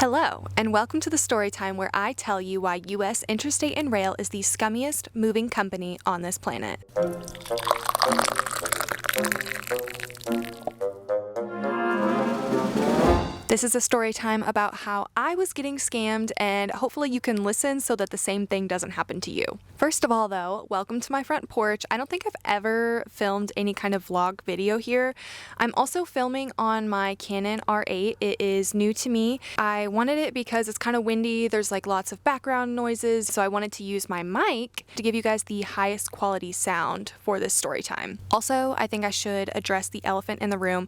Hello, and welcome to the story time where I tell you why US Interstate and Rail is the scummiest moving company on this planet. This is a story time about how I was getting scammed, and hopefully you can listen so that the same thing doesn't happen to you. First of all, though, welcome to my front porch. I don't think I've ever filmed any kind of vlog video here. I'm also filming on my Canon R8. It is new to me. I wanted it because it's kind of windy. There's like lots of background noises, so I wanted to use my mic to give you guys the highest quality sound for this story time. Also, I think I should address the elephant in the room.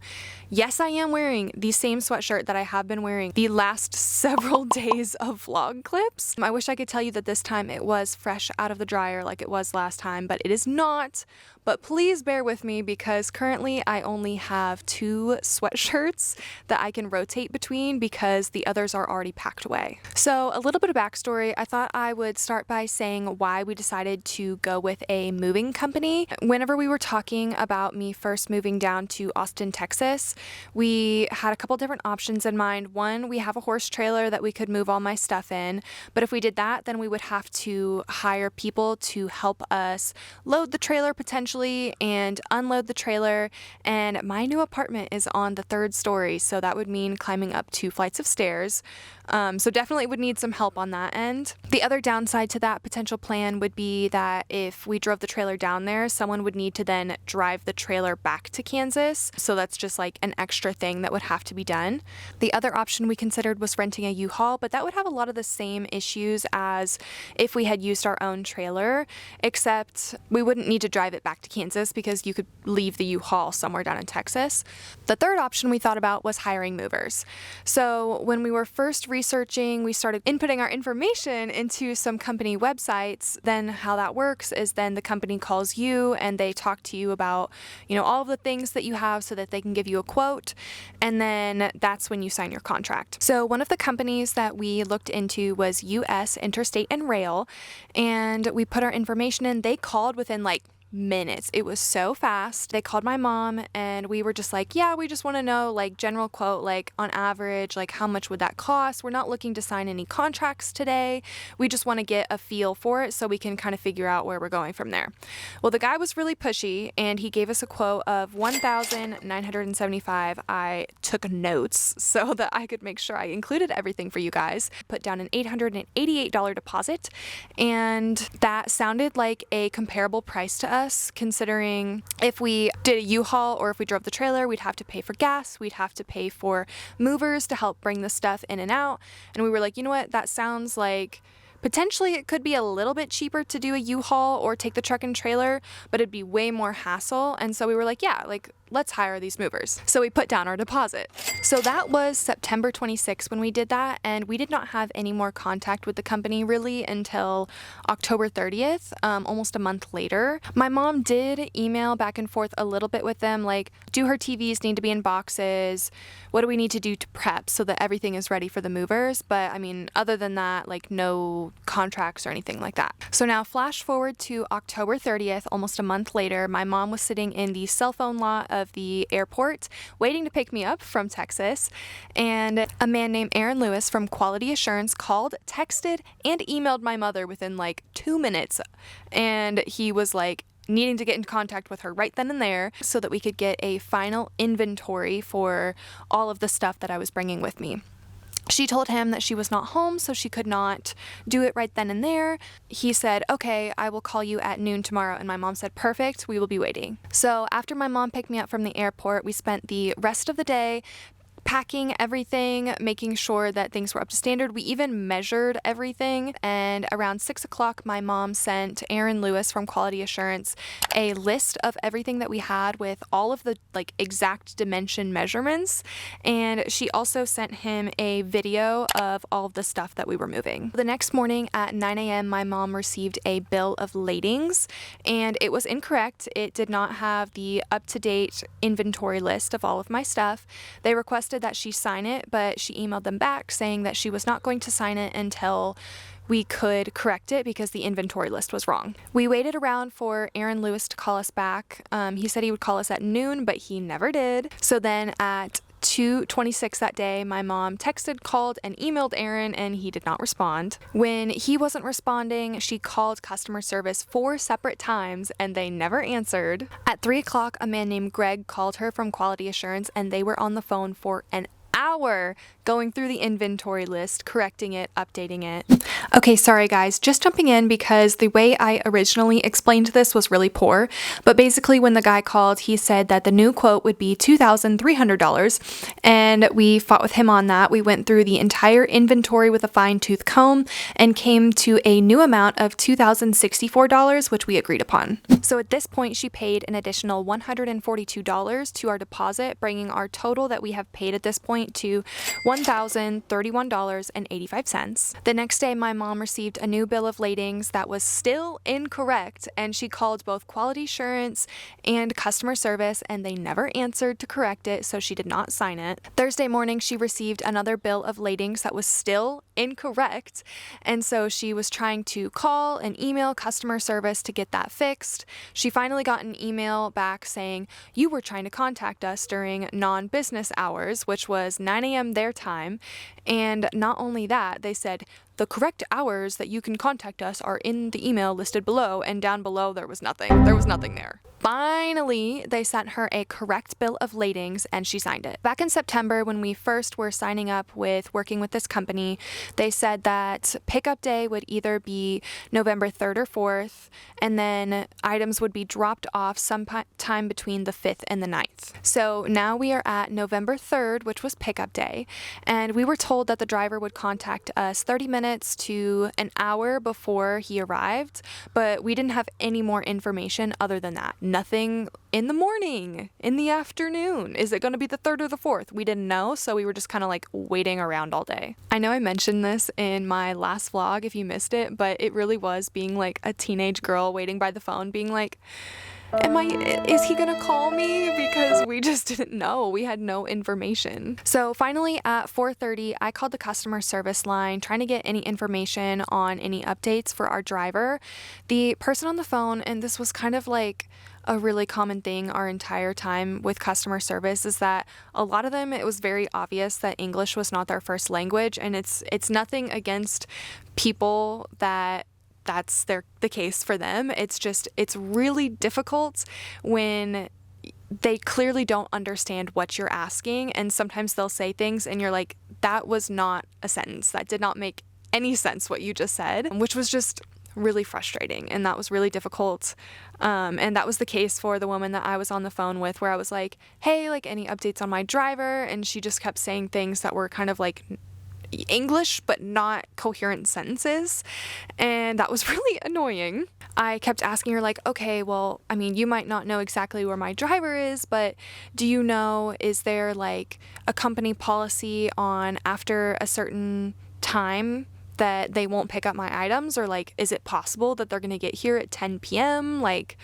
Yes, I am wearing the same sweatshirt that I have been wearing the last several days of vlog clips. I wish I could tell you that this time it was fresh out of the dryer like it was last time, but it is not. But please bear with me because currently I only have 2 sweatshirts that I can rotate between because the others are already packed away. So a little bit of backstory. I thought I would start by saying why we decided to go with a moving company. Whenever we were talking about me first moving down to Austin, Texas, we had a couple different options in mind. One, we have a horse trailer that we could move all my stuff in, but if we did that, then we would have to hire people to help us load the trailer potentially and unload the trailer, and my new apartment is on the 3rd story, so that would mean climbing up 2 flights of stairs. So definitely would need some help on that end. The other downside to that potential plan would be that if we drove the trailer down there, someone would need to then drive the trailer back to Kansas. So that's just like an extra thing that would have to be done. The other option we considered was renting a U-Haul, but that would have a lot of the same issues as if we had used our own trailer, except we wouldn't need to drive it back to Kansas because you could leave the U-Haul somewhere down in Texas. The third option we thought about was hiring movers. So when we were first researching, we started inputting our information into some company websites. Then how that works is then the company calls you and they talk to you about, all of the things that you have so that they can give you a quote. And then that's when you sign your contract. So one of the companies that we looked into was US Interstate and Rail, and we put our information in. They called within minutes. It was so fast. They called my mom and we were just like, yeah, we just want to know general quote, on average, how much would that cost? We're not looking to sign any contracts today. We just want to get a feel for it so we can kind of figure out where we're going from there. Well, the guy was really pushy and he gave us a quote of $1,975. I took notes so that I could make sure I included everything for you guys. Put down an $888 deposit, and that sounded like a comparable price to us, considering if we did a U-Haul or if we drove the trailer, we'd have to pay for gas, we'd have to pay for movers to help bring the stuff in and out. And we were like, you know what, that sounds like potentially it could be a little bit cheaper to do a U-Haul or take the truck and trailer, but it'd be way more hassle. And so we were like, yeah, let's hire these movers. So we put down our deposit. So that was September 26th when we did that, and we did not have any more contact with the company really until October 30th, almost a month later. My mom did email back and forth a little bit with them, do her TVs need to be in boxes? What do we need to do to prep so that everything is ready for the movers? But other than that, no contracts or anything like that. So now flash forward to October 30th, almost a month later, my mom was sitting in the cell phone lot of the airport waiting to pick me up from Texas, and a man named Aaron Lewis from Quality Assurance called, texted, and emailed my mother within 2 minutes, and he was needing to get in contact with her right then and there so that we could get a final inventory for all of the stuff that I was bringing with me. She told him that she was not home, so she could not do it right then and there. He said, okay, I will call you at noon tomorrow. And my mom said, perfect, we will be waiting. So after my mom picked me up from the airport, we spent the rest of the day packing everything, making sure that things were up to standard. We even measured everything, and around 6 o'clock, my mom sent Aaron Lewis from Quality Assurance a list of everything that we had with all of the exact dimension measurements, and she also sent him a video of all of the stuff that we were moving. The next morning at 9 a.m., my mom received a bill of ladings, and it was incorrect. It did not have the up-to-date inventory list of all of my stuff. They requested that she sign it, but she emailed them back saying that she was not going to sign it until we could correct it because the inventory list was wrong. We waited around for Aaron Lewis to call us back. He said he would call us at noon, but he never did. So then at 2:26 that day, my mom texted, called, and emailed Aaron, and he did not respond. When he wasn't responding, she called customer service 4 separate times, and they never answered. At 3 o'clock, a man named Greg called her from quality assurance, and they were on the phone for an hour going through the inventory list, correcting it, updating it. Okay, sorry guys, just jumping in because the way I originally explained this was really poor, but basically when the guy called, he said that the new quote would be $2,300, and we fought with him on that. We went through the entire inventory with a fine-tooth comb and came to a new amount of $2,064, which we agreed upon. So at this point, she paid an additional $142 to our deposit, bringing our total that we have paid at this point to $1,031.85. The next day, my mom received a new bill of ladings that was still incorrect, and she called both quality assurance and customer service, and they never answered to correct it, so she did not sign it. Thursday morning, she received another bill of ladings that was still incorrect, and so she was trying to call and email customer service to get that fixed. She finally got an email back saying, "You were trying to contact us during non-business hours," which was 9 a.m. their time. And not only that, they said, "The correct hours that you can contact us are in the email listed below," and down below there was nothing. There was nothing there. Finally, they sent her a correct bill of ladings and she signed it. Back in September, when we first were signing up with working with this company, they said that pickup day would either be November 3rd or 4th, and then items would be dropped off sometime between the 5th and the 9th. So now we are at November 3rd, which was pickup day, and we were told that the driver would contact us 30 minutes to an hour before he arrived, but we didn't have any more information other than that. Nothing in the morning, in the afternoon. Is it going to be the 3rd or the 4th? We didn't know, so we were just kind of like waiting around all day. I know I mentioned this in my last vlog if you missed it, but it really was being like a teenage girl waiting by the phone, being like, is he gonna call me? Because we just didn't know. We had no information. So finally at 4:30, I called the customer service line trying to get any information on any updates for our driver. The person on the phone, and this was kind of like a really common thing our entire time with customer service, is that a lot of them, it was very obvious that English was not their first language, and it's nothing against people that's the case for them. It's really difficult when they clearly don't understand what you're asking, and sometimes they'll say things and you're like, that was not a sentence. That did not make any sense what you just said, which was just really frustrating, and that was really difficult. And that was the case for the woman that I was on the phone with, where I was like, hey, like any updates on my driver? And she just kept saying things that were kind of like English but not coherent sentences, and that was really annoying. I kept asking her like, okay, well, I mean, you might not know exactly where my driver is, but do you know, is there like a company policy on after a certain time that they won't pick up my items, or like, is it possible that they're gonna get here at 10 p.m., like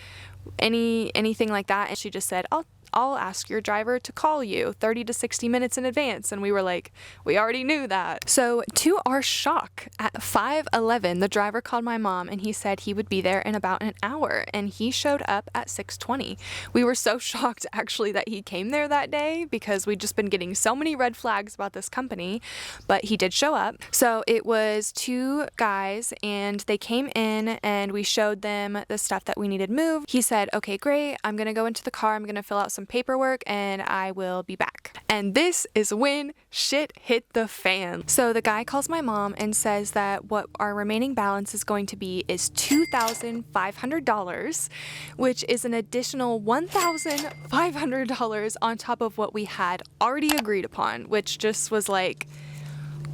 anything like that? And she just said, I'll ask your driver to call you 30 to 60 minutes in advance. And we were like, we already knew that. So to our shock, at 5:11, the driver called my mom and he said he would be there in about an hour, and he showed up at 6:20. We were so shocked actually that he came there that day, because we'd just been getting so many red flags about this company, but he did show up. So it was 2 guys, and they came in and we showed them the stuff that we needed moved. He said, okay, great, I'm gonna go into the car, I'm gonna fill out some paperwork, and I will be back. And this is when shit hit the fan. So the guy calls my mom and says that what our remaining balance is going to be is $2,500, which is an additional $1,500 on top of what we had already agreed upon, which just was like,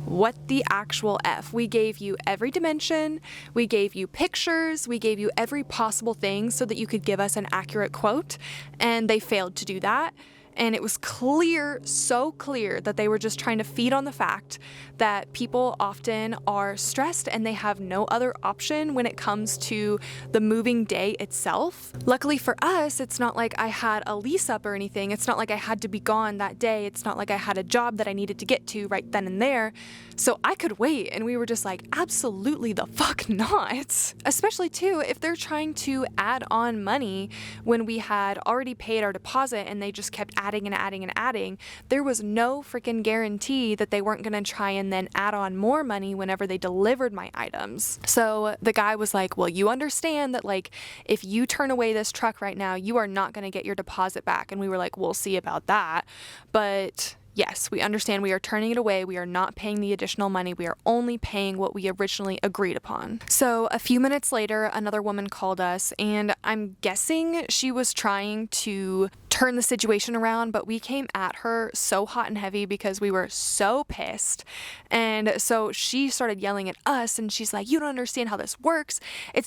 what the actual F? We gave you every dimension, we gave you pictures, we gave you every possible thing so that you could give us an accurate quote, and they failed to do that. And it was clear, so clear, that they were just trying to feed on the fact that people often are stressed and they have no other option when it comes to the moving day itself. Luckily for us, it's not like I had a lease up or anything. It's not like I had to be gone that day. It's not like I had a job that I needed to get to right then and there. So I could wait, and we were just like, absolutely the fuck not. Especially too, if they're trying to add on money when we had already paid our deposit and they just kept adding and adding and adding, there was no freaking guarantee that they weren't going to try and then add on more money whenever they delivered my items. So the guy was like, well, you understand that like if you turn away this truck right now, you are not going to get your deposit back. And we were like, we'll see about that. But yes, we understand we are turning it away. We are not paying the additional money. We are only paying what we originally agreed upon. So a few minutes later, another woman called us, and I'm guessing she was trying to turn the situation around, but we came at her so hot and heavy because we were so pissed. And so she started yelling at us, and she's like, you don't understand how this works.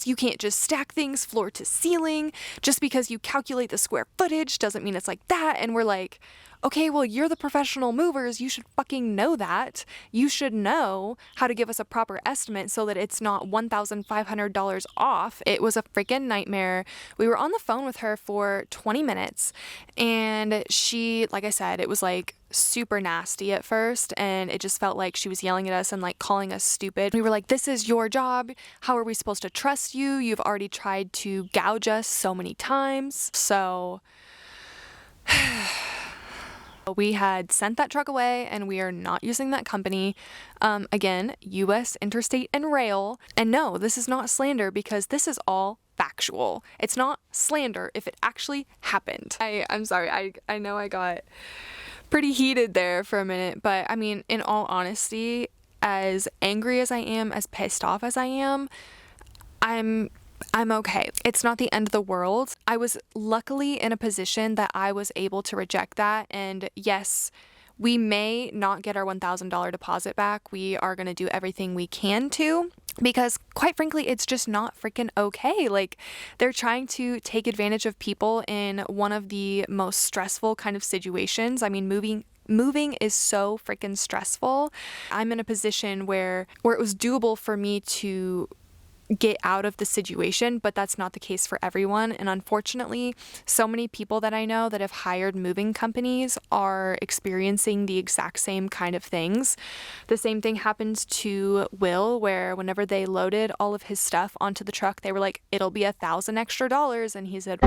You can't just stack things floor to ceiling. Just because you calculate the square footage doesn't mean it's like that. And we're like, okay, well, you're the professional movers. You should fucking know that. You should know how to give us a proper estimate so that it's not $1,500 off. It was a freaking nightmare. We were on the phone with her for 20 minutes, and she, like I said, it was like super nasty at first, and it just felt like she was yelling at us and like calling us stupid. We were like, this is your job. How are we supposed to trust you? You've already tried to gouge us so many times. So we had sent that truck away, and we are not using that company. Again, US Interstate and Rail. And no, this is not slander because this is all factual. It's not slander if it actually happened. I'm sorry. I know I got pretty heated there for a minute, but I mean, in all honesty, as angry as I am, as pissed off as I am, I'm okay. It's not the end of the world. I was luckily in a position that I was able to reject that. And yes, we may not get our $1,000 deposit back. We are going to do everything we can to, because quite frankly, it's just not freaking okay. Like, they're trying to take advantage of people in one of the most stressful kind of situations. I mean, moving is so freaking stressful. I'm in a position where it was doable for me to get out of the situation, but that's not the case for everyone. And unfortunately, so many people that I know that have hired moving companies are experiencing the exact same kind of things. The same thing happened to Will, where whenever they loaded all of his stuff onto the truck, they were like, it'll be $1,000 extra. And he said,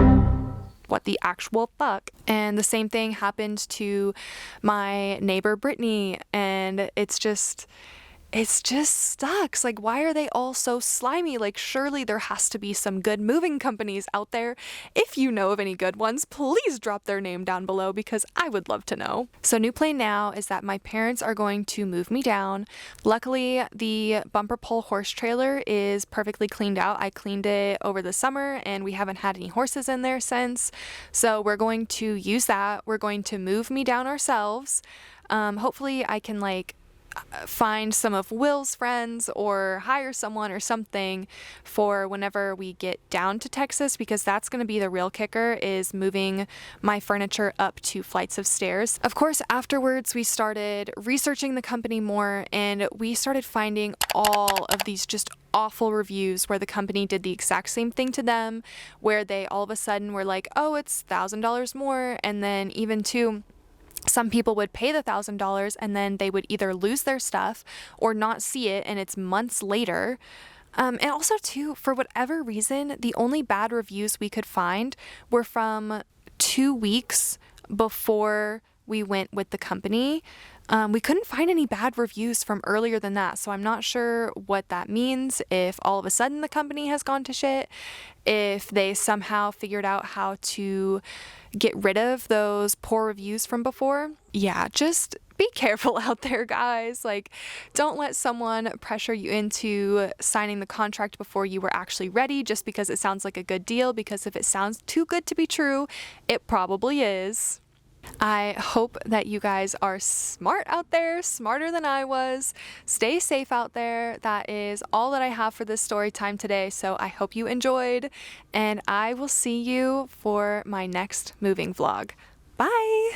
what the actual fuck? And the same thing happened to my neighbor Brittany, and it just sucks. Like, why are they all so slimy? Like, surely there has to be some good moving companies out there. If you know of any good ones, please drop their name down below because I would love to know. So new plan now is that my parents are going to move me down. Luckily, the bumper pole horse trailer is perfectly cleaned out. I cleaned it over the summer, and we haven't had any horses in there since. So we're going to use that. We're going to move me down ourselves. Hopefully I can find some of Will's friends or hire someone or something for whenever we get down to Texas, because that's going to be the real kicker, is moving my furniture up 2 flights of stairs. Of course, afterwards we started researching the company more, and we started finding all of these just awful reviews where the company did the exact same thing to them, where they all of a sudden were like, oh, it's $1,000 more, and then even too, some people would pay the $1,000 and then they would either lose their stuff or not see it, and it's months later. And also too, for whatever reason, the only bad reviews we could find were from 2 weeks before we went with the company. We couldn't find any bad reviews from earlier than that, so I'm not sure what that means, if all of a sudden the company has gone to shit, if they somehow figured out how to get rid of those poor reviews from before. Yeah, just be careful out there, guys. Like, don't let someone pressure you into signing the contract before you were actually ready just because it sounds like a good deal, because if it sounds too good to be true, it probably is. I hope that you guys are smart out there, smarter than I was. Stay safe out there. That is all that I have for this story time today. So I hope you enjoyed, and I will see you for my next moving vlog. Bye!